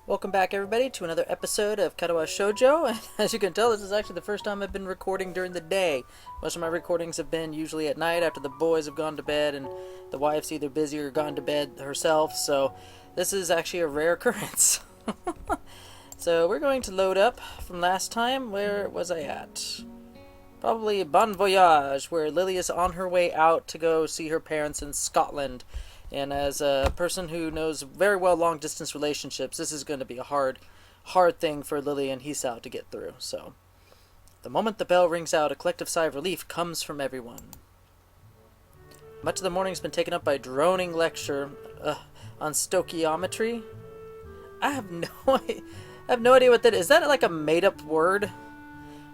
Welcome back, everybody, to another episode of Katawa Shoujo. And as you can tell, this is actually the first time I've been recording during the day. Most of my recordings have been usually at night after the boys have gone to bed and the wife's either busy or gone to bed herself. So this is actually a rare occurrence. So we're going to load up from last time. Where was I at? Probably Bon Voyage, where Lily is on her way out to go see her parents in Scotland. And as a person who knows very well long-distance relationships, this is going to be a hard thing for Lily and Hisao to get through. So, the moment the bell rings out, a collective sigh of relief comes from everyone. Much of the morning's been taken up by a droning lecture on stoichiometry. I have no idea what that is. Is that like a made-up word?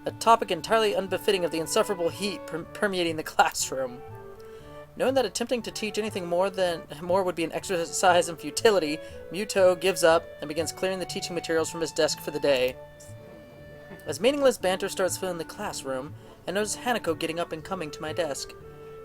A topic entirely unbefitting of the insufferable heat permeating the classroom. Knowing that attempting to teach anything more would be an exercise in futility, Muto gives up and begins clearing the teaching materials from his desk for the day. As meaningless banter starts filling the classroom, I notice Hanako getting up and coming to my desk.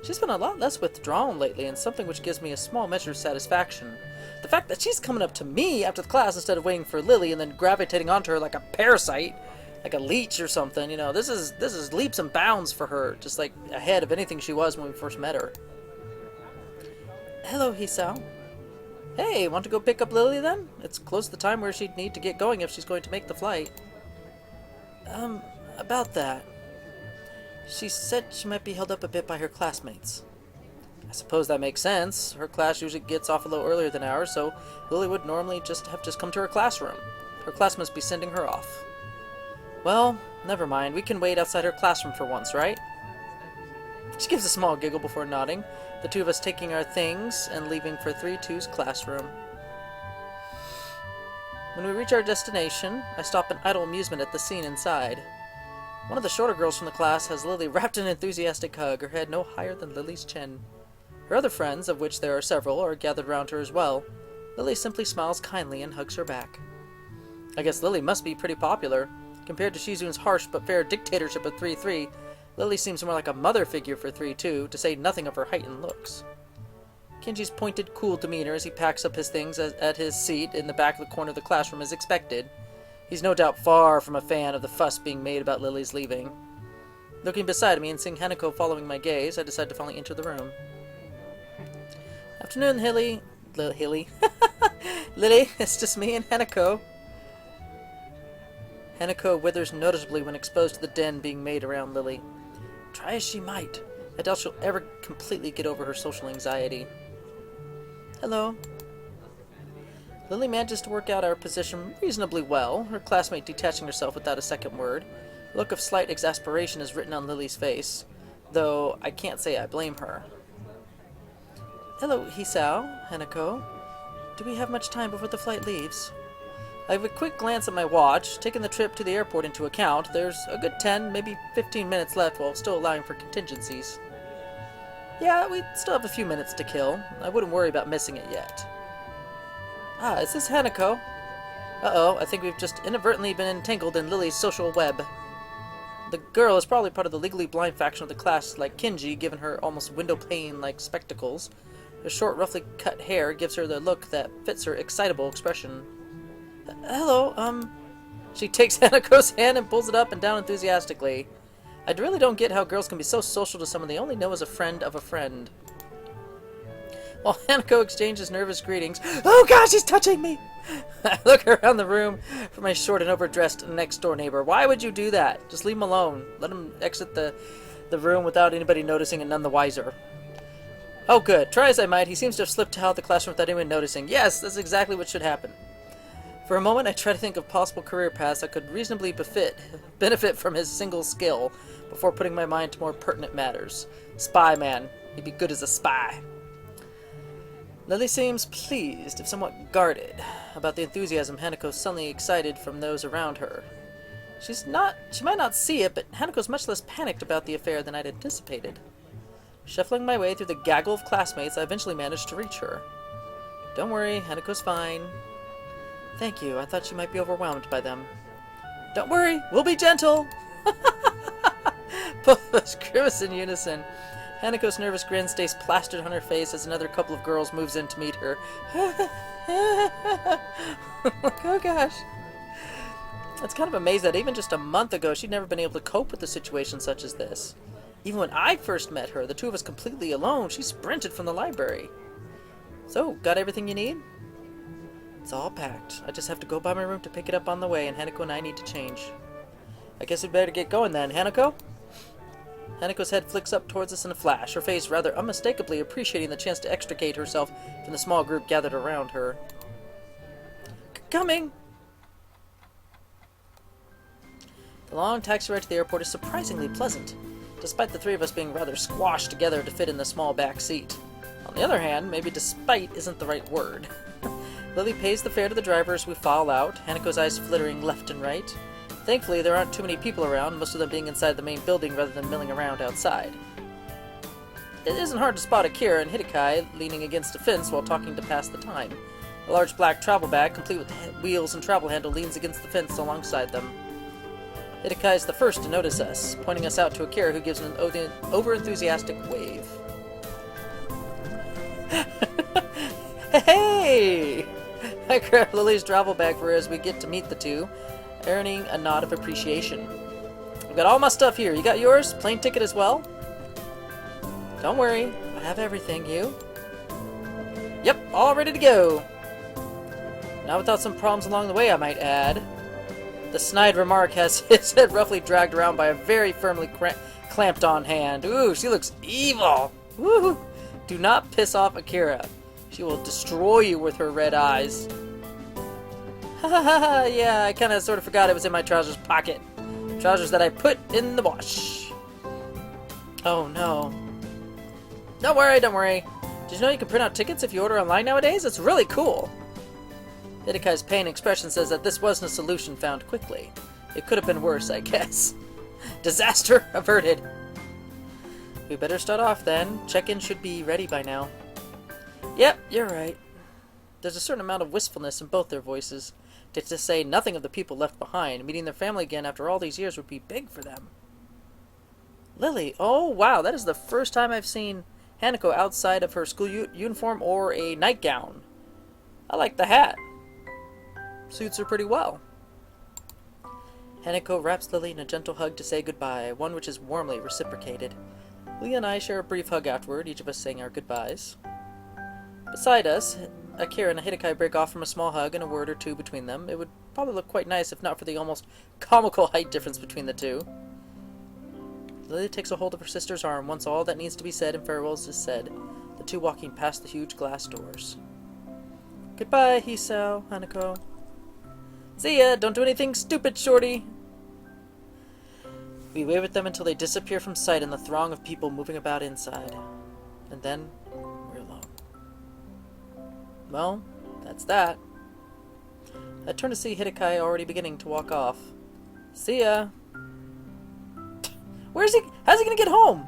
She's been a lot less withdrawn lately, and something which gives me a small measure of satisfaction. The fact that she's coming up to me after the class instead of waiting for Lily and then gravitating onto her like a parasite, like a leech or something, this is leaps and bounds for her, just like ahead of anything she was when we first met her. Hello, Hisao. Hey, want to go pick up Lily then? It's close to the time where she'd need to get going if she's going to make the flight. About that. She said she might be held up a bit by her classmates. I suppose that makes sense. Her class usually gets off a little earlier than ours, so Lily would normally just come to her classroom. Her class must be sending her off. Well, never mind. We can wait outside her classroom for once, right? She gives a small giggle before nodding, the two of us taking our things and leaving for 3-2's classroom. When we reach our destination, I stop in idle amusement at the scene inside. One of the shorter girls from the class has Lily wrapped in an enthusiastic hug, her head no higher than Lily's chin. Her other friends, of which there are several, are gathered round her as well. Lily simply smiles kindly and hugs her back. I guess Lily must be pretty popular. Compared to Shizun's harsh but fair dictatorship of 3-3, Lily seems more like a mother figure for 3-2, to say nothing of her heightened looks. Kenji's pointed, cool demeanor as he packs up his things at his seat in the back of the corner of the classroom is expected. He's no doubt far from a fan of the fuss being made about Lily's leaving. Looking beside me and seeing Hanako following my gaze, I decide to finally enter the room. Afternoon, Lily, it's just me and Hanako. Hanako withers noticeably when exposed to the den being made around Lily. Try as she might, I doubt she'll ever completely get over her social anxiety. Hello. Lily manages to work out our position reasonably well, her classmate detaching herself without a second word. A look of slight exasperation is written on Lily's face, though I can't say I blame her. Hello, Hisao, Hanako. Do we have much time before the flight leaves? I have a quick glance at my watch. Taking the trip to the airport into account, there's a good 10, maybe 15 minutes left while still allowing for contingencies. Yeah, we still have a few minutes to kill. I wouldn't worry about missing it yet. Ah, is this Hanako? Uh-oh, I think we've just inadvertently been entangled in Lily's social web. The girl is probably part of the legally blind faction of the class, like Kenji, given her almost window-pane-like spectacles. Her short, roughly cut hair gives her the look that fits her excitable expression. Hello, She takes Hanako's hand and pulls it up and down enthusiastically. I really don't get how girls can be so social to someone they only know as a friend of a friend. While Hanako exchanges nervous greetings, oh gosh, he's touching me! I look around the room for my short and overdressed next-door neighbor. Why would you do that? Just leave him alone. Let him exit the room without anybody noticing and none the wiser. Oh good, try as I might, he seems to have slipped out of the classroom without anyone noticing. Yes, that's exactly what should happen. For a moment, I try to think of possible career paths that could reasonably benefit from his single skill, before putting my mind to more pertinent matters. Spy man. He'd be good as a spy. Lily seems pleased, if somewhat guarded, about the enthusiasm Hanako suddenly excited from those around her. She might not see it, but Hanako's much less panicked about the affair than I'd anticipated. Shuffling my way through the gaggle of classmates, I eventually managed to reach her. Don't worry, Hanako's fine. Thank you, I thought you might be overwhelmed by them. Don't worry, we'll be gentle! Both of us grimace in unison. Hanako's nervous grin stays plastered on her face as another couple of girls moves in to meet her. Like, oh gosh. It's kind of amazing that even just a month ago she'd never been able to cope with a situation such as this. Even when I first met her, the two of us completely alone, she sprinted from the library. So, got everything you need? It's all packed. I just have to go by my room to pick it up on the way, and Hanako and I need to change. I guess we'd better get going then, Hanako? Hanako's head flicks up towards us in a flash, her face rather unmistakably appreciating the chance to extricate herself from the small group gathered around her. Coming! The long taxi ride to the airport is surprisingly pleasant, despite the three of us being rather squashed together to fit in the small back seat. On the other hand, maybe despite isn't the right word. Lilly pays the fare to the driver as we file out, Hanako's eyes flittering left and right. Thankfully, there aren't too many people around, most of them being inside the main building rather than milling around outside. It isn't hard to spot Akira and Hitakai leaning against a fence while talking to pass the time. A large black travel bag, complete with wheels and travel handle, leans against the fence alongside them. Hitakai is the first to notice us, pointing us out to Akira, who gives an over-enthusiastic wave. Hey! I grab Lily's travel bag for her as we get to meet the two, earning a nod of appreciation. I've got all my stuff here. You got yours? Plane ticket as well? Don't worry. I have everything, you. Yep, all ready to go. Not without some problems along the way, I might add. The snide remark has his head roughly dragged around by a very firmly clamped on hand. Ooh, she looks evil. Woo! Do not piss off Akira. She will destroy you with her red eyes. Ha ha ha, yeah, I kinda sorta forgot it was in my trousers pocket. Trousers that I put in the wash. Oh no. Don't worry, don't worry. Did you know you can print out tickets if you order online nowadays? It's really cool. Hitakai's pain expression says that this wasn't a solution found quickly. It could have been worse, I guess. Disaster averted. We better start off then. Check-in should be ready by now. Yep, you're right. There's a certain amount of wistfulness in both their voices. To say nothing of the people left behind. Meeting their family again after all these years would be big for them. Lily, oh wow, that is the first time I've seen Hanako outside of her school uniform or a nightgown. I like the hat. Suits her pretty well. Hanako wraps Lily in a gentle hug to say goodbye, one which is warmly reciprocated. Lily and I share a brief hug afterward, each of us saying our goodbyes. Beside us, Akira and Hitakai break off from a small hug and a word or two between them. It would probably look quite nice if not for the almost comical height difference between the two. Lily takes a hold of her sister's arm once all that needs to be said and farewells is said, the two walking past the huge glass doors. Goodbye, Hisao, Hanako. See ya! Don't do anything stupid, shorty! We wave at them until they disappear from sight in the throng of people moving about inside. And then, we're alone. Well, that's that. I turn to see Hitakai already beginning to walk off. See ya! Where's he? How's he gonna get home?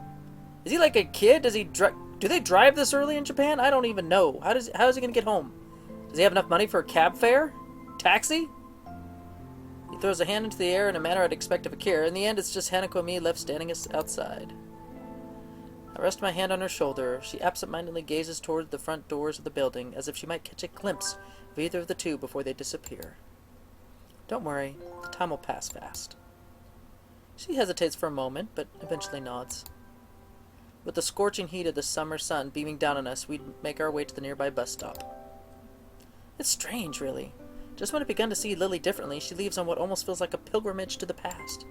Is he like a kid? Does he do they drive this early in Japan? I don't even know. How is he gonna get home? Does he have enough money for a cab fare? Taxi? He throws a hand into the air in a manner I'd expect of Akira. In the end, it's just Hanako and me left standing outside. I rest my hand on her shoulder. She absent-mindedly gazes toward the front doors of the building, as if she might catch a glimpse of either of the two before they disappear. Don't worry, the time will pass fast. She hesitates for a moment, but eventually nods. With the scorching heat of the summer sun beaming down on us, we make our way to the nearby bus stop. It's strange, really. Just when I've begun to see Lily differently, she leaves on what almost feels like a pilgrimage to the past.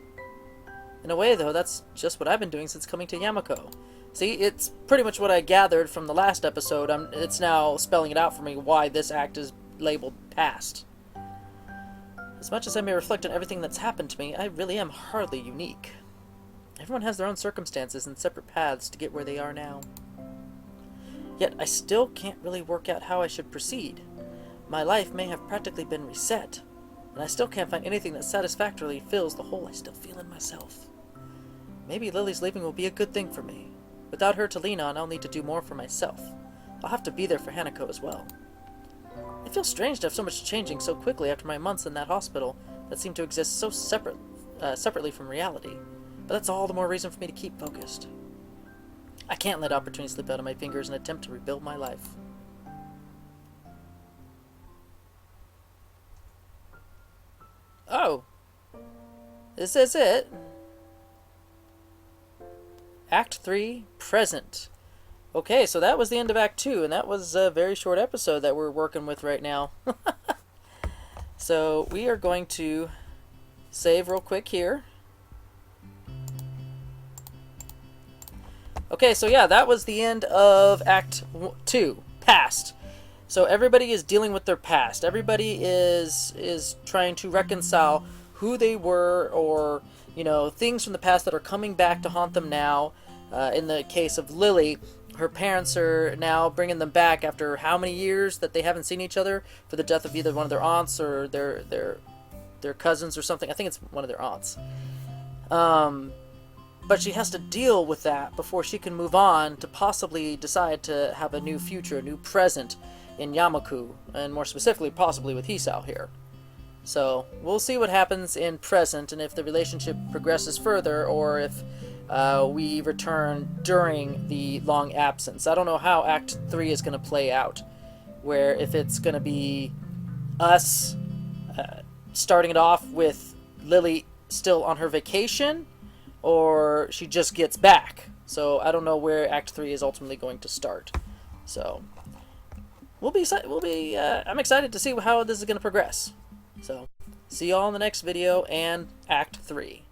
In a way, though, that's just what I've been doing since coming to Yamako. See, it's pretty much what I gathered from the last episode. It's now spelling it out for me why this act is labeled past. As much as I may reflect on everything that's happened to me, I really am hardly unique. Everyone has their own circumstances and separate paths to get where they are now. Yet I still can't really work out how I should proceed. My life may have practically been reset, and I still can't find anything that satisfactorily fills the hole I still feel in myself. Maybe Lily's leaving will be a good thing for me. Without her to lean on, I'll need to do more for myself. I'll have to be there for Hanako as well. It feels strange to have so much changing so quickly after my months in that hospital that seemed to exist so separately from reality, but that's all the more reason for me to keep focused. I can't let opportunity slip out of my fingers and attempt to rebuild my life. Oh. This is it. Act 3, present. Okay, so that was the end of Act 2, and that was a very short episode that we're working with right now. So we are going to save real quick here. Okay, so yeah, that was the end of Act 2, past. So everybody is dealing with their past. Everybody is trying to reconcile who they were, or, you know, things from the past that are coming back to haunt them now. In the case of Lilly, her parents are now bringing them back after how many years that they haven't seen each other for the death of either one of their aunts or their cousins or something. I think it's one of their aunts. But she has to deal with that before she can move on to possibly decide to have a new future, a new present in Yamaku, and more specifically, possibly with Hisao here. So we'll see what happens in present, and if the relationship progresses further, or if we return during the long absence. I don't know how Act 3 is going to play out, where if it's going to be us starting it off with Lilly still on her vacation, or she just gets back. So I don't know where Act 3 is ultimately going to start. So I'm excited to see how this is going to progress. So see y'all in the next video and Act 3.